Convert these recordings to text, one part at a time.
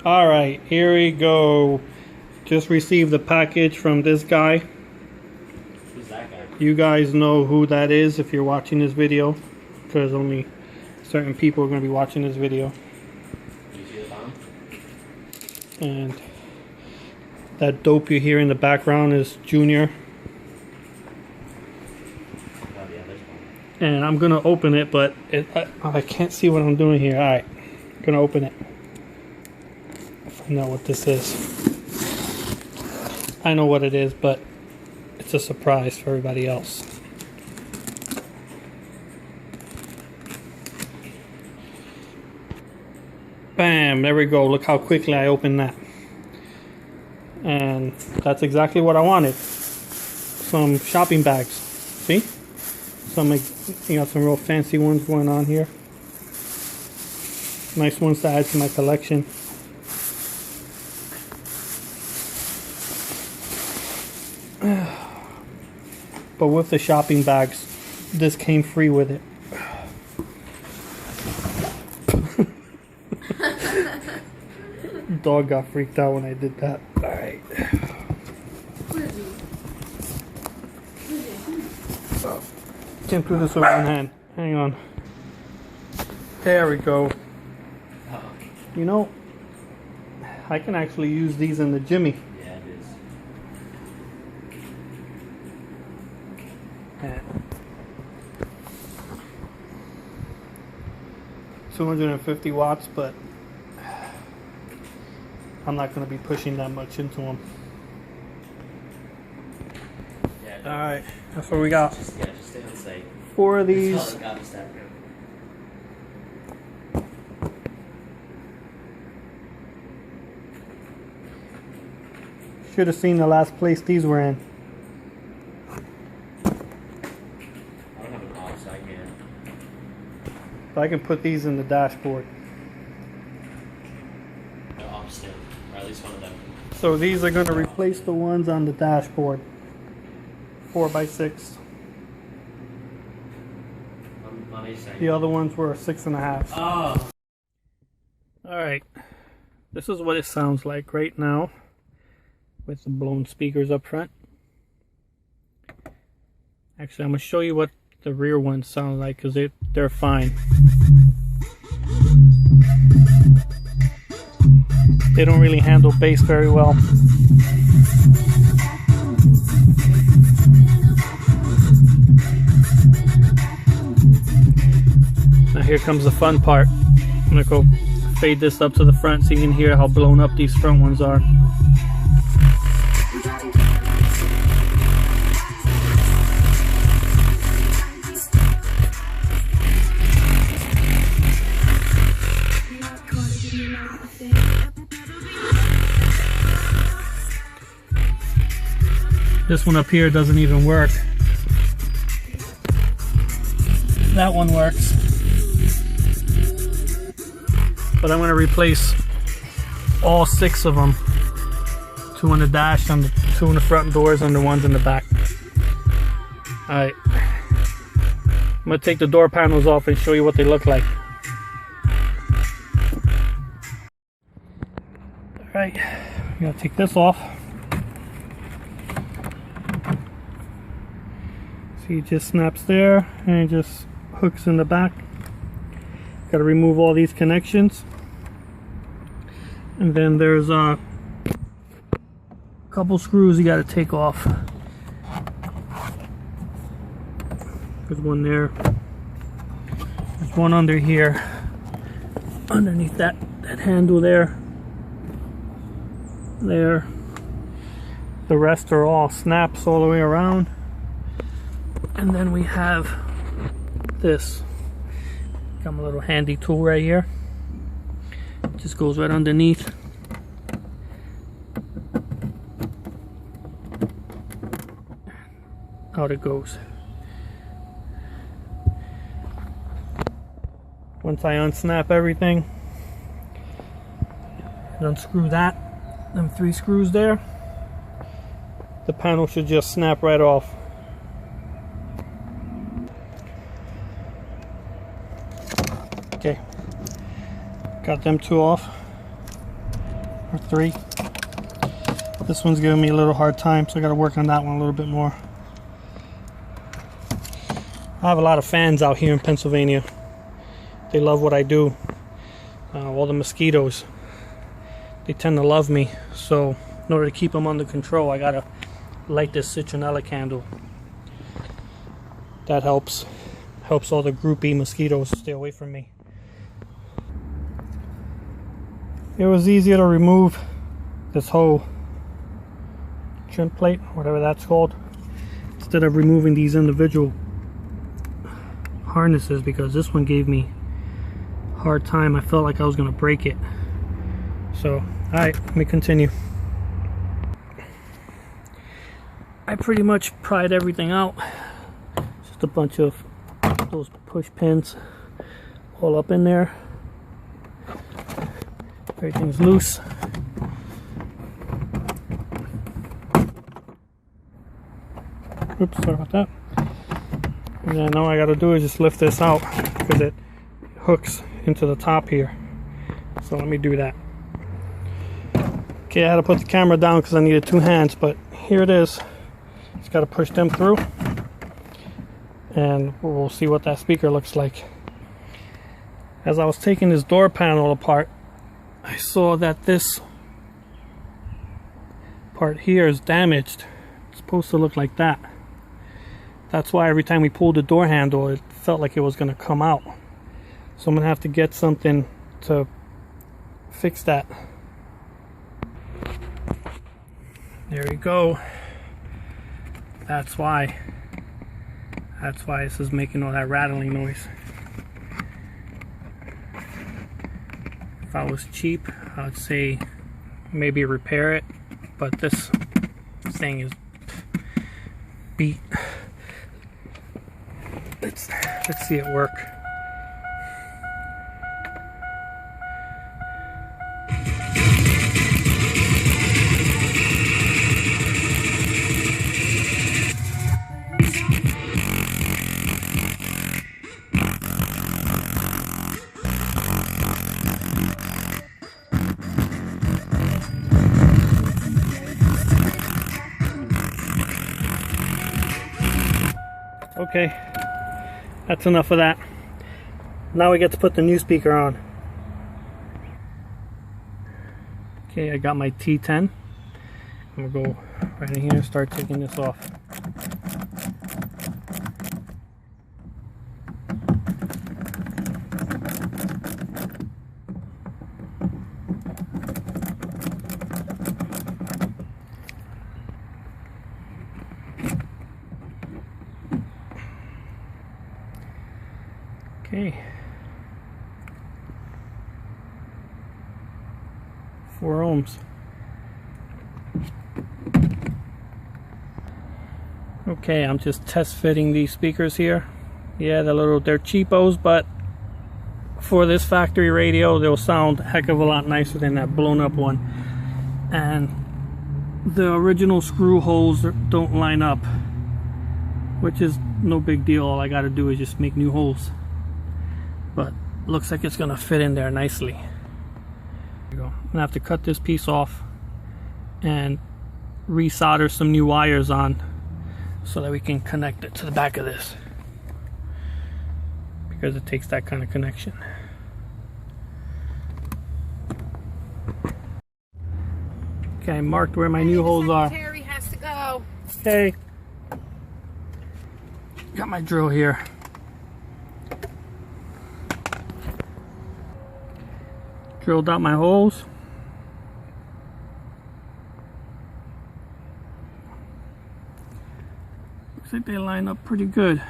Alright, here we go. Just received the package from this guy. Who's that guy? You guys know who that is if you're watching this video, because only certain people are going to be watching this video. Did you see the bomb? And that dope you hear in the background is Junior. Oh, yeah, there's one. And I'm going to open it, but I can't see what I'm doing here. Alright, I'm going to open it. Find out what this is. I know what it is, but it's a surprise for everybody else. Bam, there we go. Look how quickly I opened that. And that's exactly what I wanted. Some shopping bags. See? Some, you got some real fancy ones going on here. Nice ones to add to my collection. But with the shopping bags, this came free with it. Dog got freaked out when I did that. Alright. Can't do this with one hand. Hang on. There we go. You know, I can actually use these in the Jimmy. Yeah, it is. Yeah. 250 watts, but I'm not going to be pushing that much into them. Yeah, Alright, that's what we got. just stay on site. 4 of these. That's all I got is that room. Should have seen the last place these were in. I don't have an off, so I can't. But I can put these in the dashboard. No, off still. Or at least one of them. So these are going to replace the ones on the dashboard. 4x6. On each side. The other ones were 6.5. Oh! Alright. This is what it sounds like right now, with the blown speakers up front. Actually, I'm going to show you what the rear ones sound like, because they're fine. They don't really handle bass very well. Now here comes the fun part. I'm going to go fade this up to the front so you can hear how blown up these front ones are. This one up here doesn't even work. That one works. But I'm going to replace all 6 of them. 2 on the dash, and 2 in the front doors, and the ones in the back. Alright. I'm going to take the door panels off and show you what they look like. Alright. I'm going to take this off. See, it just snaps there and it just hooks in the back. Got to remove all these connections, and then there's a couple screws you got to take off. There's one there. There's one under here, underneath that handle there. There. The rest are all snaps all the way around. And then we have this. Got my little handy tool right here. Just goes right underneath. Out it goes. Once I unsnap everything, and unscrew that, them 3 screws there, the panel should just snap right off. Okay, got them 2 off. or 3. This one's giving me a little hard time, so I got to work on that one a little bit more. I have a lot of fans out here in Pennsylvania. They love what I do. All the mosquitoes, they tend to love me, so in order to keep them under control, I gotta light this citronella candle. That helps all the groupie mosquitoes stay away from me. It was easier to remove this whole trim plate, whatever that's called, instead of removing these individual harnesses, because this one gave me a hard time. I felt like I was gonna break it. So, alright, let me continue. I pretty much pried everything out. Just a bunch of those push pins all up in there. Everything's loose. Oops, sorry about that. And then all I gotta do is just lift this out because it hooks into the top here. So let me do that. Okay, I had to put the camera down because I needed 2 hands, but here it is. Just got to push them through, and we'll see what that speaker looks like. As I was taking this door panel apart, I saw that this part here is damaged. It's supposed to look like that. That's why every time we pulled the door handle, it felt like it was going to come out. So I'm going to have to get something to fix that. There we go. That's why this is making all that rattling noise. If I was cheap, I'd say maybe repair it, but this thing is beat. Let's see it work. Okay, that's enough of that. Now we get to put the new speaker on. Okay, I got my T10. I'm gonna go right in here and start taking this off. Okay, 4 ohms. Okay, I'm just test fitting these speakers here. Yeah, they're cheapos, but for this factory radio, they'll sound a heck of a lot nicer than that blown up one. And the original screw holes don't line up, which is no big deal. All I gotta do is just make new holes. But looks like it's gonna fit in there nicely. There you go. I'm gonna have to cut this piece off and resolder some new wires on so that we can connect it to the back of this, because it takes that kind of connection. Okay, I marked where my new holes are. Terry has to go. Okay. Got my drill here. Drilled out my holes. Looks like they line up pretty good.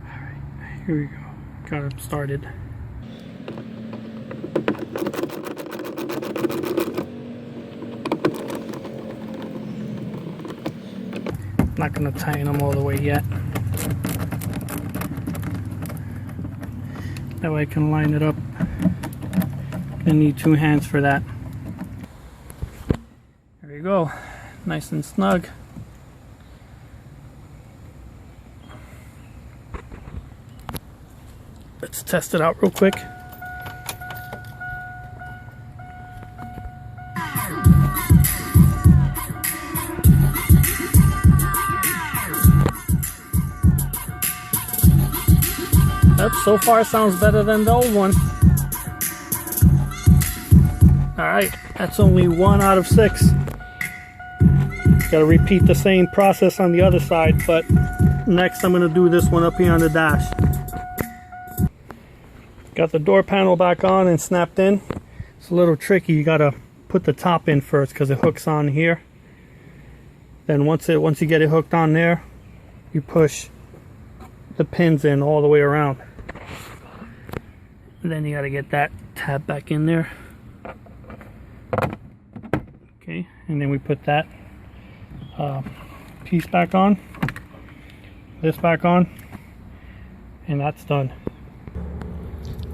Alright, here we go. Got them started. Not going to tighten them all the way yet. That way I can line it up. I need 2 hands for that. There you go, nice and snug. Let's test it out real quick. Yep, so far sounds better than the old one. Alright, that's only 1 out of 6. Gotta repeat the same process on the other side, but next I'm gonna do this one up here on the dash. Got the door panel back on and snapped in. It's a little tricky, you gotta put the top in first because it hooks on here. Then once you get it hooked on there, you push the pins in all the way around. And then you gotta get that tab back in there. Okay, and then we put that piece back on, this back on, and that's done.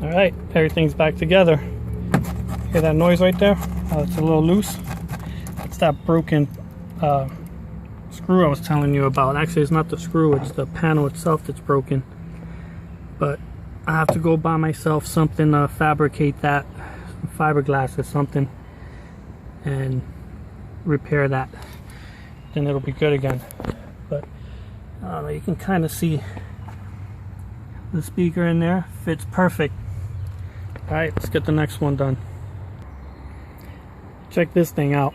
All right, everything's back together. Hear that noise right there? It's a little loose. It's that broken screw I was telling you about. Actually, it's not the screw, it's the panel itself that's broken. But I have to go buy myself something to fabricate that, fiberglass or something, and repair that. Then it'll be good again. But I don't know, you can kind of see the speaker in there. Fits perfect. Alright, let's get the next one done. Check this thing out.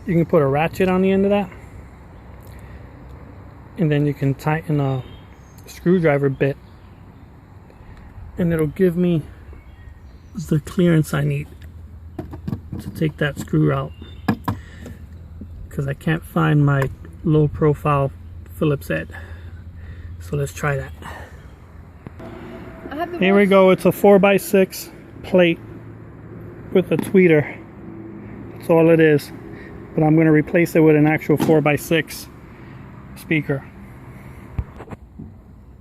You can put a ratchet on the end of that, and then you can tighten a screwdriver bit, and it'll give me the clearance I need to take that screw out, because I can't find my low profile Phillips head. So let's try that. Here we go. It's a 4x6 plate with a tweeter. That's all it is. But I'm going to replace it with an actual 4x6 speaker.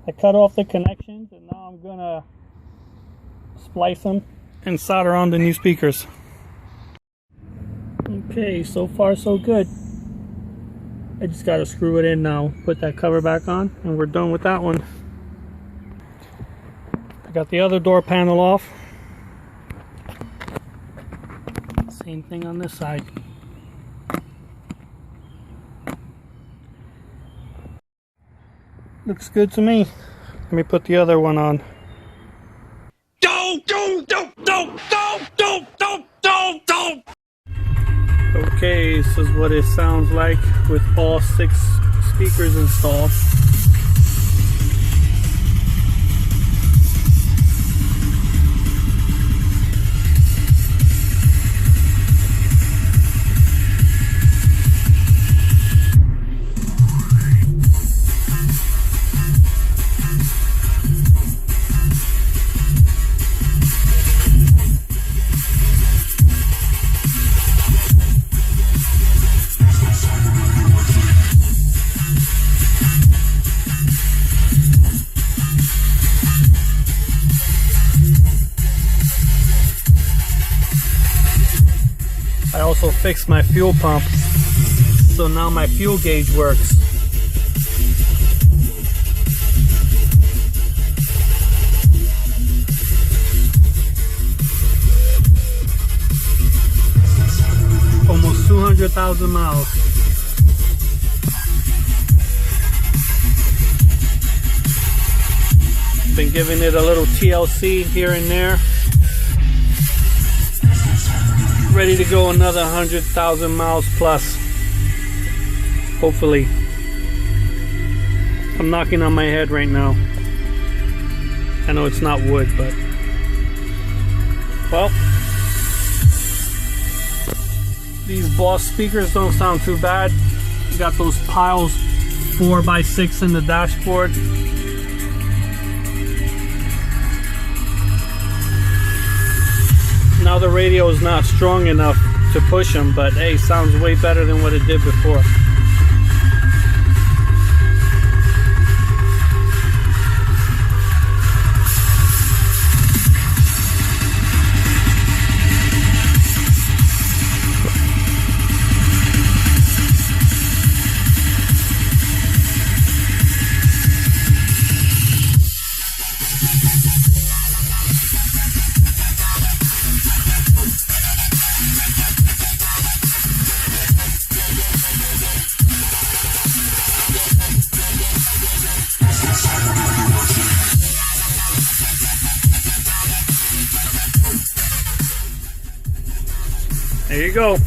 I cut off the connections and now I'm going to splice them and solder on the new speakers. Okay, so far so good. I just got to screw it in now, put that cover back on, and we're done with that one. I got the other door panel off. Same thing on this side. Looks good to me. Let me put the other one on. Okay, this is what it sounds like with all 6 speakers installed. I also fixed my fuel pump, so now my fuel gauge works. Almost 200,000 miles. Been giving it a little TLC here and there. Ready to go another 100,000 miles plus. Hopefully. I'm knocking on my head right now. I know it's not wood, but well, these Boss speakers don't sound too bad. You got those Pyles 4x6 in the dashboard. Now the radio is not strong enough to push them, but hey, sounds way better than what it did before. There you go.